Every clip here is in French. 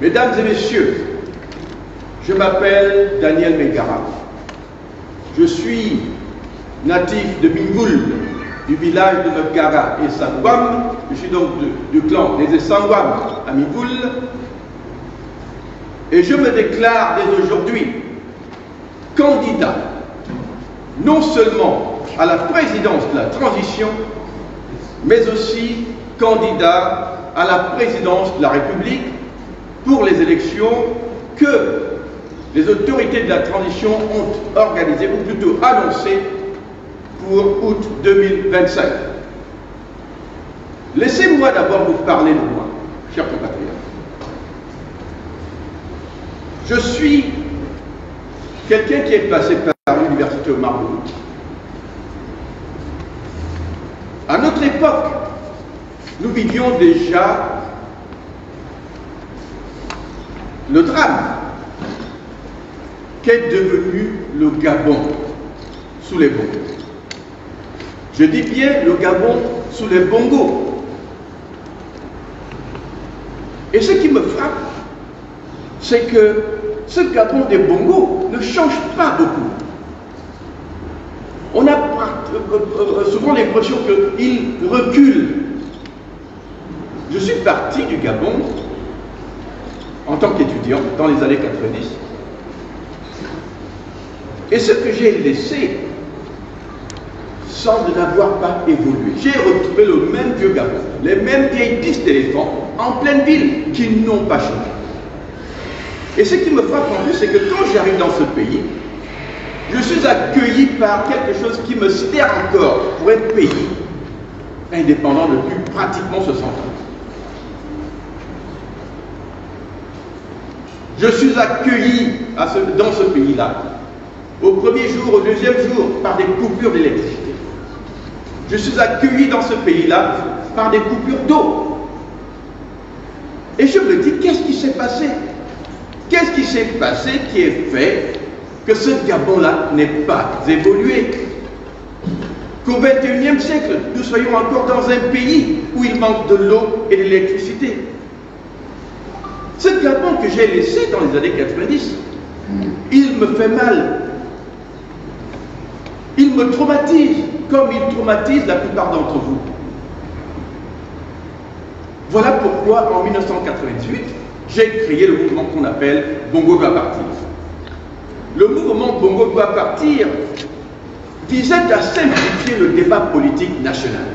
Mesdames et messieurs, je m'appelle Daniel Megara. Je suis natif de Mingoul, du village de Megara et Sangwam. Je suis donc du clan des Sangwam à Mingoul. Et je me déclare dès aujourd'hui candidat non seulement à la présidence de la transition, mais aussi candidat à la présidence de la République pour les élections que les autorités de la transition ont organisées, ou plutôt annoncées, pour août 2025. Laissez-moi d'abord vous parler de moi, chers compatriotes. Je suis quelqu'un qui est passé par l'université Omar Bongo. À notre époque, nous vivions déjà le drame qu'est devenu le Gabon sous les bongos. Je dis bien le Gabon sous les bongos. Et ce qui me frappe, c'est que ce Gabon des bongos ne change pas beaucoup. On a souvent l'impression qu'il recule. Je suis parti du Gabon en tant qu'étudiant dans les années 90. Et ce que j'ai laissé semble n'avoir pas évolué. J'ai retrouvé le même vieux Gabon, les mêmes vieilles pistes d'éléphants en pleine ville qui n'ont pas changé. Et ce qui me frappe en plus, c'est que quand j'arrive dans ce pays, je suis accueilli par quelque chose qui me sidère encore pour être pays indépendant depuis pratiquement 60 ans. Je suis accueilli dans ce pays-là, au premier jour, au deuxième jour, par des coupures d'électricité. Je suis accueilli dans ce pays-là par des coupures d'eau. Et je me dis, qu'est-ce qui s'est passé? Qu'est-ce qui s'est passé qui est fait que ce Gabon-là n'ait pas évolué? Qu'au XXIe siècle, nous soyons encore dans un pays où il manque de l'eau et de l'électricité. Ce Gabon que j'ai laissé dans les années 90, il me fait mal. Il me traumatise, comme il traumatise la plupart d'entre vous. Voilà pourquoi, en 1988, j'ai créé le mouvement qu'on appelle Bongo doit partir. Le mouvement Bongo doit partir visait à simplifier le débat politique national.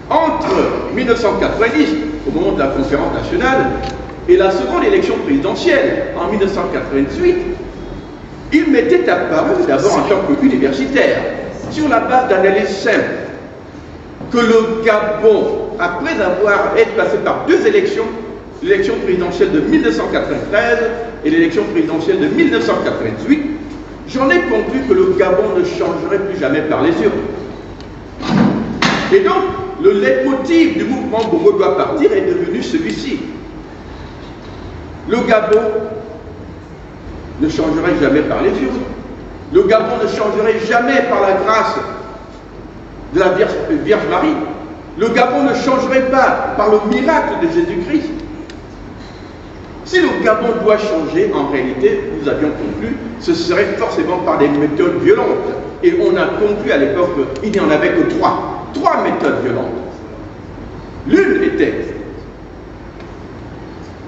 Entre 1990, au moment de la conférence nationale, et la seconde élection présidentielle, en 1988, il m'était apparu, d'abord en tant qu'universitaire, sur la base d'analyse simple, que le Gabon, après avoir été passé par deux élections, l'élection présidentielle de 1993 et l'élection présidentielle de 1988, j'en ai conclu que le Gabon ne changerait plus jamais par les urnes. Et donc, le leitmotiv du mouvement Bongo doit partir est devenu celui-ci. Le Gabon ne changerait jamais par les urnes. Le Gabon ne changerait jamais par la grâce de la Vierge Marie. Le Gabon ne changerait pas par le miracle de Jésus-Christ. Si le Gabon doit changer, en réalité, nous avions conclu, ce serait forcément par des méthodes violentes. Et on a conclu à l'époque qu'il n'y en avait que trois méthodes violentes. L'une était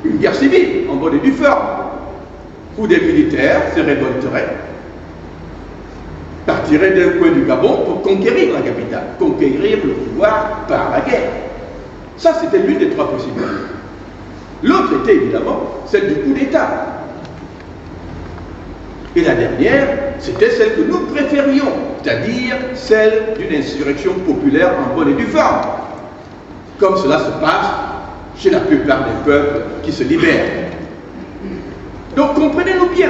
une guerre civile, en bonne et due forme, où des militaires se révolteraient, partiraient d'un coin du Gabon pour conquérir la capitale, conquérir le pouvoir par la guerre. Ça, c'était l'une des trois possibilités. L'autre était évidemment celle du coup d'État. Et la dernière, c'était celle que nous préférions, c'est-à-dire celle d'une insurrection populaire en bonne et due forme, comme cela se passe chez la plupart des peuples qui se libèrent. Donc comprenez-nous bien,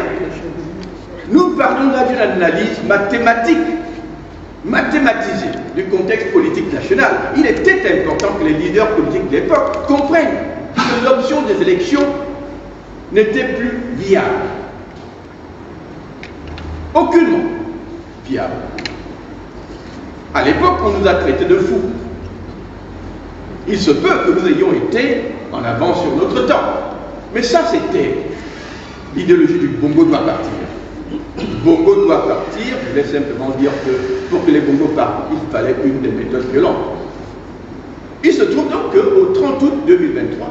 nous parlons là d'une analyse mathématique, mathématisée du contexte politique national. Il était important que les leaders politiques de l'époque comprennent que l'option des élections n'était plus viable. Aucunement viable. À l'époque, on nous a traités de fous. Il se peut que nous ayons été en avance sur notre temps. Mais ça, c'était l'idéologie du Bongo doit partir. Bongo doit partir, je vais simplement dire que pour que les Bongos partent, il fallait une des méthodes violentes. Il se trouve donc qu'au 30 août 2023,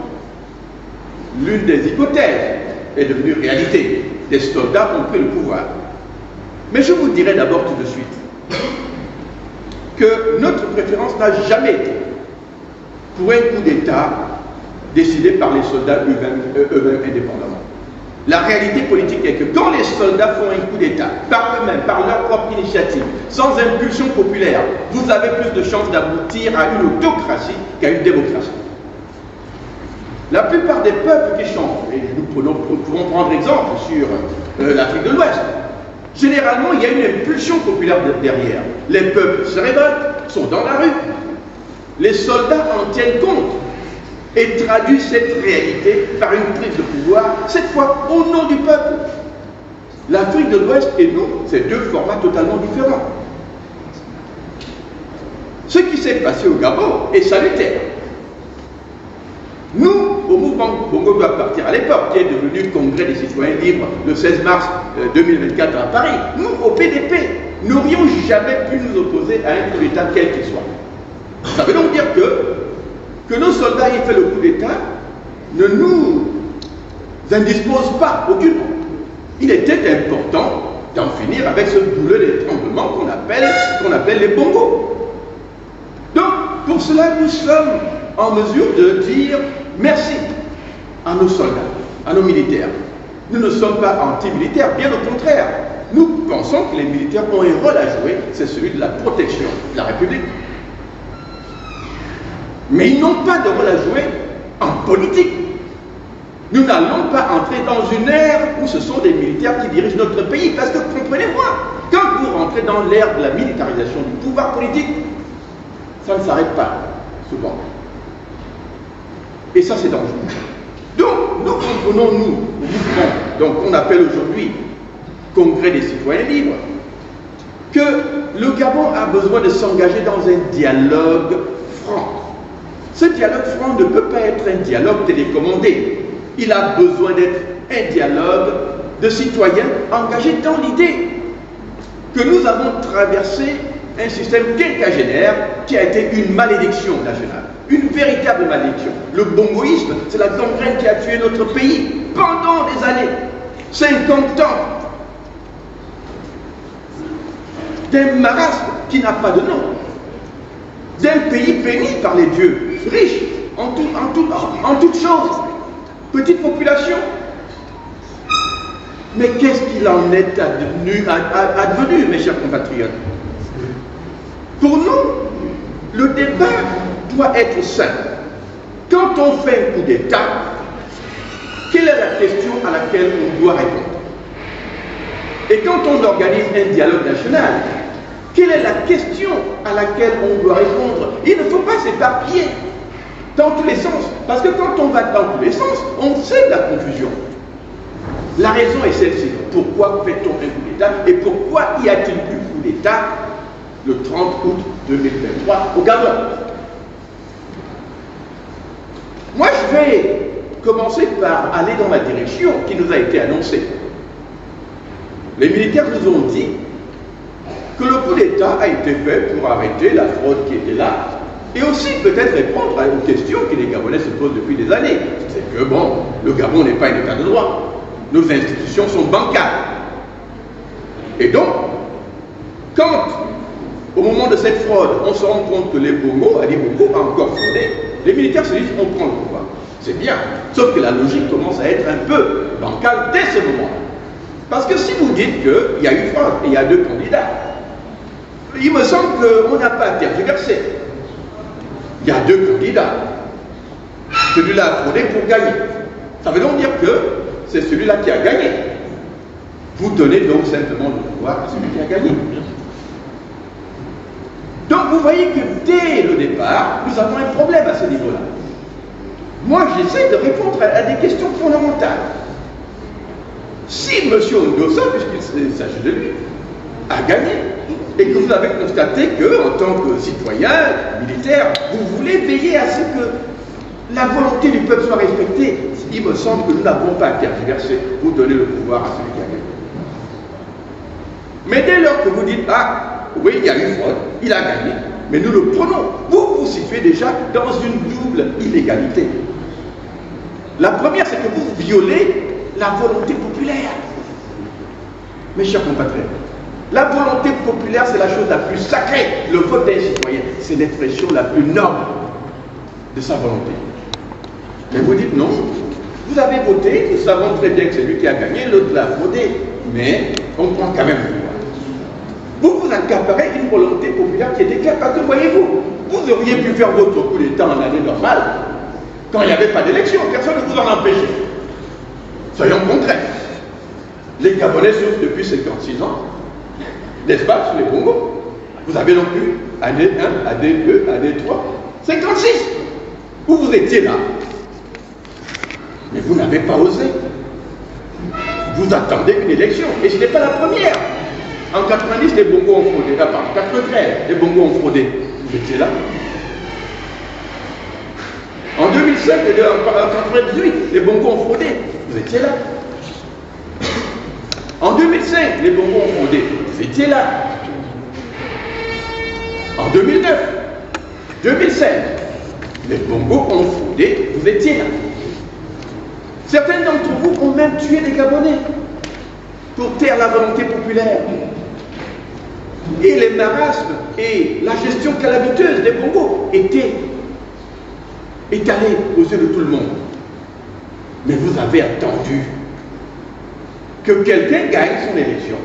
l'une des hypothèses est devenue réalité. Des soldats ont pris le pouvoir. Mais je vous dirai d'abord tout de suite que notre préférence n'a jamais été pour un coup d'État décidé par les soldats eux-mêmes indépendamment. La réalité politique est que quand les soldats font un coup d'État, par eux-mêmes, par leur propre initiative, sans impulsion populaire, vous avez plus de chances d'aboutir à une autocratie qu'à une démocratie. La plupart des peuples qui changent, et nous pouvons prendre exemple sur l'Afrique de l'Ouest, généralement il y a une impulsion populaire derrière. Les peuples se révoltent, sont dans la rue. Les soldats en tiennent compte et traduisent cette réalité par une prise de pouvoir, cette fois au nom du peuple. L'Afrique de l'Ouest et nous, c'est deux formats totalement différents. Ce qui s'est passé au Gabon est salutaire. Nous, au mouvement Bongo doit partir à l'époque, qui est devenu Congrès des citoyens libres le 16 mars 2024 à Paris, nous, au PDP, n'aurions jamais pu nous opposer à un coup d'État quel qu'il soit. Ça veut donc dire que nos soldats aient fait le coup d'État ne nous indispose pas aucunement. Il était important d'en finir avec ce boulet d'étranglement qu'on appelle les bongos. Donc, pour cela, nous sommes en mesure de dire merci à nos soldats, à nos militaires. Nous ne sommes pas anti-militaires, bien au contraire. Nous pensons que les militaires ont un rôle à jouer, c'est celui de la protection de la République. Mais ils n'ont pas de rôle à jouer en politique. Nous n'allons pas entrer dans une ère où ce sont des militaires qui dirigent notre pays, parce que comprenez-moi, quand vous rentrez dans l'ère de la militarisation du pouvoir politique, ça ne s'arrête pas, souvent. Et ça, c'est dangereux. Donc, nous comprenons, nous, au mouvement, donc qu'on appelle aujourd'hui Congrès des citoyens libres, que le Gabon a besoin de s'engager dans un dialogue franc. Ce dialogue franc ne peut pas être un dialogue télécommandé. Il a besoin d'être un dialogue de citoyens engagés dans l'idée que nous avons traversé un système quinquagénaire qui a été une malédiction nationale, une véritable malédiction. Le bongoïsme, c'est la gangrène qui a tué notre pays pendant des années, 50 ans, d'un marasme qui n'a pas de nom, d'un pays béni par les dieux, riche en toutes choses, petite population. Mais qu'est-ce qu'il en est advenu, mes chers compatriotes? Pour nous, le débat doit être simple. Quand on fait un coup d'État, quelle est la question à laquelle on doit répondre? Et quand on organise un dialogue national, quelle est la question à laquelle on doit répondre? Il ne faut pas s'éparpiller dans tous les sens. Parce que quand on va dans tous les sens, on sait la confusion. La raison est celle-ci. Pourquoi fait-on un coup d'État? Et pourquoi y a-t-il eu coup d'État le 30 août 2023 au Gabon? Moi, je vais commencer par aller dans la direction qui nous a été annoncée. Les militaires nous ont dit que le coup d'État a été fait pour arrêter la fraude qui était là et aussi peut-être répondre à une question que les Gabonais se posent depuis des années. C'est que, bon, le Gabon n'est pas un État de droit. Nos institutions sont bancales. Et donc, quand, au moment de cette fraude, on se rend compte que les Bongo, Ali Bongo, a encore fraudé, les militaires se disent on prend le pouvoir. C'est bien. Sauf que la logique commence à être un peu bancale dès ce moment-là. Parce que si vous dites qu'il y a eu fraude et il y a deux candidats, il me semble qu'on n'a pas tergiversé. Il y a deux candidats. Celui-là a fraudé pour gagner. Ça veut donc dire que c'est celui-là qui a gagné. Vous donnez donc simplement le pouvoir à celui qui a gagné. Donc vous voyez que dès le départ, nous avons un problème à ce niveau-là. Moi, j'essaie de répondre à des questions fondamentales. Si M. Ndossa, puisqu'il s'agit de lui, a gagné, et que vous avez constaté qu'en tant que citoyen, militaire, vous voulez veiller à ce que la volonté du peuple soit respectée, il me semble que nous n'avons pas à tergiverser pour donner le pouvoir à celui qui a gagné. Mais dès lors que vous dites, ah, oui, il y a eu fraude, il a gagné, mais nous le prenons, vous vous situez déjà dans une double illégalité. La première, c'est que vous violez la volonté populaire. Mes chers compatriotes, la volonté populaire, c'est la chose la plus sacrée. Le vote d'un citoyen, c'est l'expression la plus noble de sa volonté. Mais vous dites non, vous avez voté, nous savons très bien que c'est lui qui a gagné, l'autre l'a fraudé, mais on prend quand même le pouvoir. Vous accaparez une volonté populaire qui était claire, parce que voyez-vous, vous auriez pu faire votre coup d'État en année normale, quand il n'y avait pas d'élection, personne ne vous en empêchait. Soyons concrets. Les Gabonais souffrent depuis 56 ans, n'est-ce pas, sur les Congos. Vous avez donc eu année 1, année 2, année 3, 56. Où vous étiez là. Mais vous n'avez pas osé. Vous attendez une élection, et ce n'est pas la première. En 90, les Bongos ont fraudé. Pardon, 93, les Bongos ont fraudé. Vous étiez là. En 2007, en 98, les Bongos ont fraudé. Vous étiez là. En 2005, les Bongos ont fraudé. Vous étiez là. En 2009, 2016, les Bongos ont fraudé. Vous étiez là. Certains d'entre vous ont même tué des Gabonais pour taire la volonté populaire. Et les marasmes et la gestion calamiteuse des Bongos étaient étalés aux yeux de tout le monde. Mais vous avez attendu que quelqu'un gagne son élection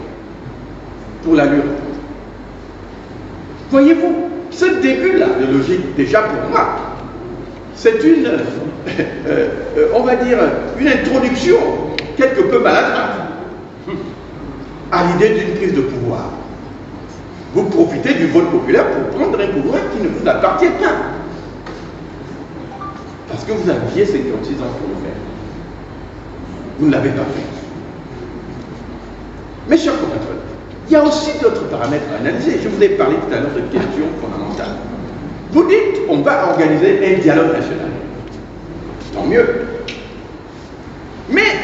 pour la lui rendre. Voyez-vous, ce début-là de logique, déjà pour moi, c'est une, on va dire, une introduction quelque peu maladroite à l'idée d'une prise de pouvoir. Vous profitez du vote populaire pour prendre un pouvoir qui ne vous appartient pas. Parce que vous aviez 56 ans pour le faire. Vous ne l'avez pas fait. Mes chers compatriotes, il y a aussi d'autres paramètres à analyser. Je vous ai parlé tout à l'heure de questions fondamentales. Vous dites, on va organiser un dialogue national. Tant mieux. Mais,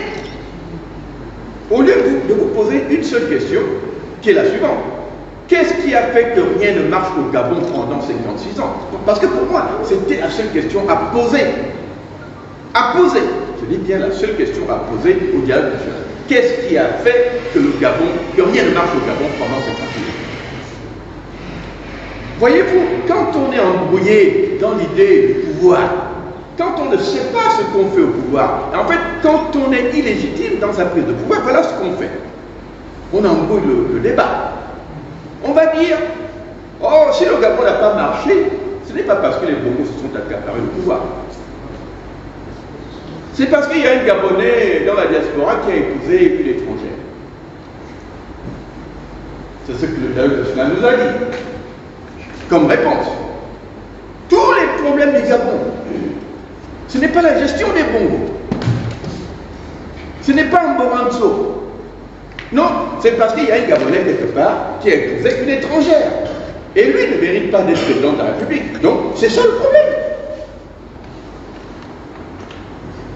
au lieu de vous poser une seule question, qui est la suivante, qu'est-ce qui a fait que rien ne marche au Gabon pendant 56 ans? Parce que pour moi, c'était la seule question à poser. À poser. Je dis bien la seule question à poser au dialogue national. Qu'est-ce qui a fait que le Gabon, que rien ne marche au Gabon pendant 56 ans? Voyez-vous, quand on est embrouillé dans l'idée du pouvoir, quand on ne sait pas ce qu'on fait au pouvoir, en fait, quand on est illégitime dans sa prise de pouvoir, voilà ce qu'on fait. On embrouille le débat. On va dire, oh, si le Gabon n'a pas marché, ce n'est pas parce que les Bongos se sont accaparés le pouvoir. C'est parce qu'il y a un Gabonais dans la diaspora qui a épousé une étrangère. C'est ce que le dialogue national nous a dit. Comme réponse. Tous les problèmes du Gabon, ce n'est pas la gestion des Bongos. Ce n'est pas un Moranzo. Non, c'est parce qu'il y a un Gabonais quelque part qui a épousé une étrangère. Et lui ne mérite pas d'être président de la République. Donc, c'est ça le problème.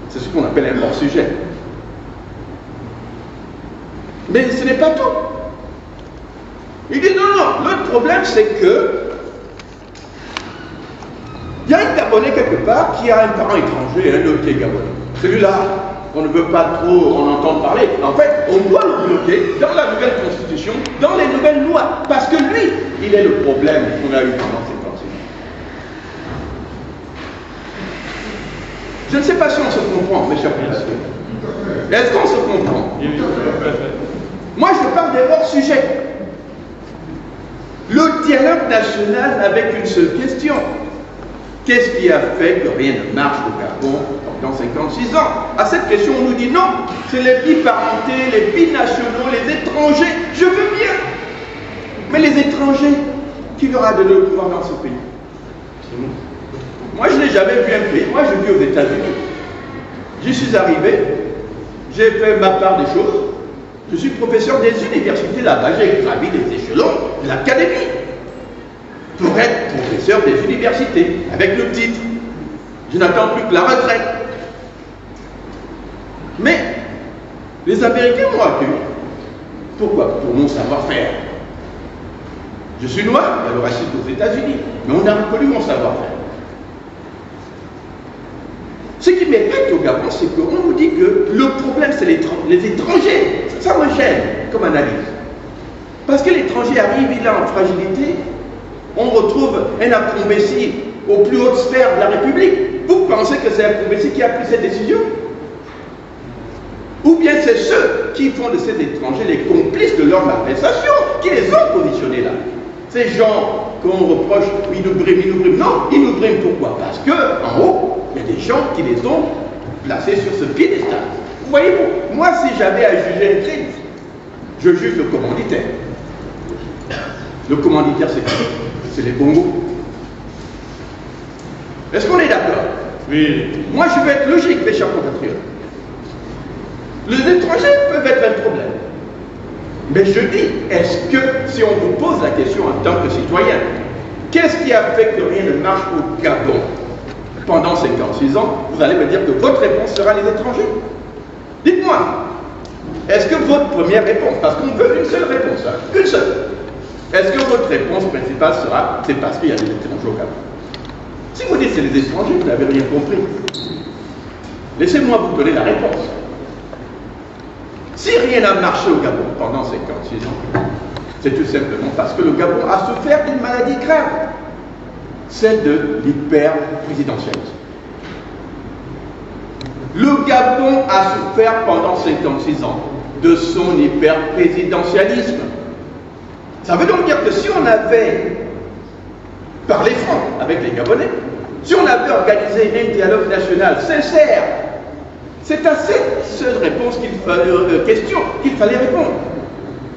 C'est ce qu'on appelle un hors-sujet. Mais ce n'est pas tout. Il dit non, non, l'autre problème c'est que il y a un Gabonais quelque part qui a un parent étranger et un autre qui est Gabonais. Celui-là, on ne veut pas trop en entendre parler. En fait, on doit le bloquer dans la nouvelle constitution, dans les nouvelles lois. Parce que lui, il est le problème qu'on a eu pendant ces temps. Je ne sais pas si on se comprend, mes chers collègues. Est-ce qu'on se comprend? Moi, je parle des hors-sujets. Le dialogue national avec une seule question. Qu'est-ce qui a fait que rien ne marche au Gabon pendant 56 ans? À cette question, on nous dit non, c'est les biparentés, les binationaux, les étrangers. Je veux bien. Mais les étrangers, qui leur a donné le pouvoir dans ce pays? Moi, je n'ai jamais vu un pays. Moi, je vis aux États-Unis. J'y suis arrivé, j'ai fait ma part des choses. Je suis professeur des universités là-bas. J'ai gravi les échelons de l'académie pour être professeur des universités, avec le titre. Je n'attends plus que la retraite. Mais les Américains m'ont accueilli. Pourquoi? Pour mon savoir-faire. Je suis noir, il y a le racisme aux États-Unis, mais on a reconnu mon savoir-faire. Ce qui m'épate au Gabon, c'est qu'on nous dit que le problème, c'est les étrangers. Ça me gêne comme analyse. Parce que l'étranger arrive, il est en fragilité, on retrouve un Akumbessi aux plus hautes sphères de la République. Vous pensez que c'est Akumbessi qui a pris cette décision? Ou bien c'est ceux qui font de ces étrangers les complices de leur malversation, qui les ont positionnés là? Ces gens qu'on reproche, ils nous briment. Non, ils nous briment pourquoi? Parce qu'en haut, il y a des gens qui les ont placés sur ce piédestal. Vous voyez, moi, si j'avais à juger un crime, je juge le commanditaire. Le commanditaire, c'est qui? C'est les Bongos. Est-ce qu'on est d'accord? Oui. Moi, je veux être logique, mes chers compatriotes. Les étrangers peuvent être un problème. Mais je dis, est-ce que, si on vous pose la question en tant que citoyen, qu'est-ce qui a fait que rien ne marche au Gabon pendant 56 ans? Vous allez me dire que votre réponse sera les étrangers. Dites-moi, est-ce que votre première réponse, parce qu'on veut une seule réponse, hein, une seule, est-ce que votre réponse principale sera, c'est parce qu'il y a des étrangers au Gabon? Si vous dites c'est les étrangers, vous n'avez rien compris. Laissez-moi vous donner la réponse. Si rien n'a marché au Gabon pendant 56 ans, c'est tout simplement parce que le Gabon a souffert d'une maladie grave, celle de l'hyper-présidentialisme. Le Gabon a souffert pendant 56 ans de son hyper-présidentialisme. Ça veut donc dire que si on avait parlé franc avec les Gabonais, si on avait organisé un dialogue national sincère, c'est à cette seule réponse question qu'il fallait répondre.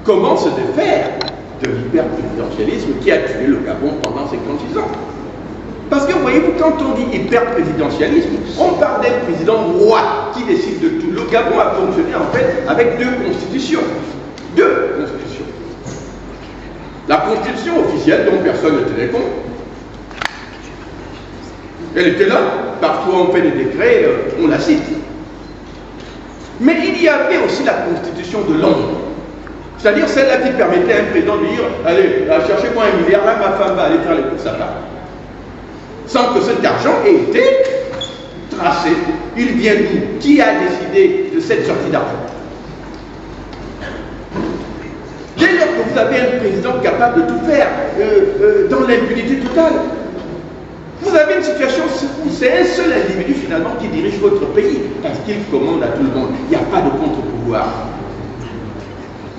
Comment se défaire de l'hyper-présidentialisme qui a tué le Gabon pendant 56 ans? Parce que voyez-vous, quand on dit hyper-présidentialisme, on parle d'un président roi qui décide de tout. Le Gabon a fonctionné en fait avec deux constitutions. Deux constitutions. La constitution officielle, dont personne ne tenait compte, elle était là. Parfois on fait des décrets, on la cite. Mais il y avait aussi la constitution de l'ombre. C'est-à-dire celle-là qui permettait à un président de dire « Allez, cherchez-moi 1 milliard, là ma femme va aller faire les courses à part. » Sans que cet argent ait été tracé. Il vient d'où? Qui a décidé de cette sortie d'argent? Dès lors que vous avez un président capable de tout faire, dans l'impunité totale, vous avez une situation où c'est un seul individu finalement qui dirige votre pays, parce qu'il commande à tout le monde. Il n'y a pas de contre-pouvoir.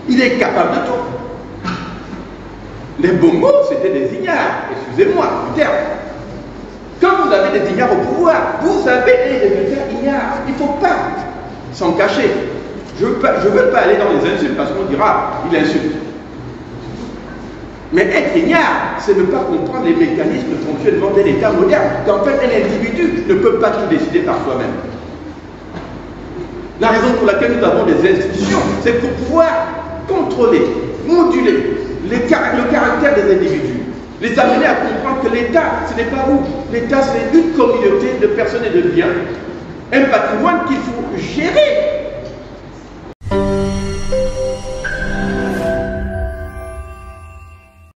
Il est capable de tout. Les Bongos, c'était des ignares, excusez-moi du terme. Quand vous avez des ignares au pouvoir, vous avez des résultats ignares. Il ne faut pas s'en cacher. Je ne veux pas aller dans les insultes parce qu'on dira il insulte. Mais être ignare, c'est ne pas comprendre les mécanismes de fonctionnement d'un État moderne. Qu'en fait, un individu ne peut pas tout décider par soi-même. La raison pour laquelle nous avons des institutions, c'est pour pouvoir contrôler, moduler le caractère des individus. Les amener à comprendre que l'État, ce n'est pas vous. L'État, c'est une communauté de personnes et de biens, un patrimoine qu'il faut gérer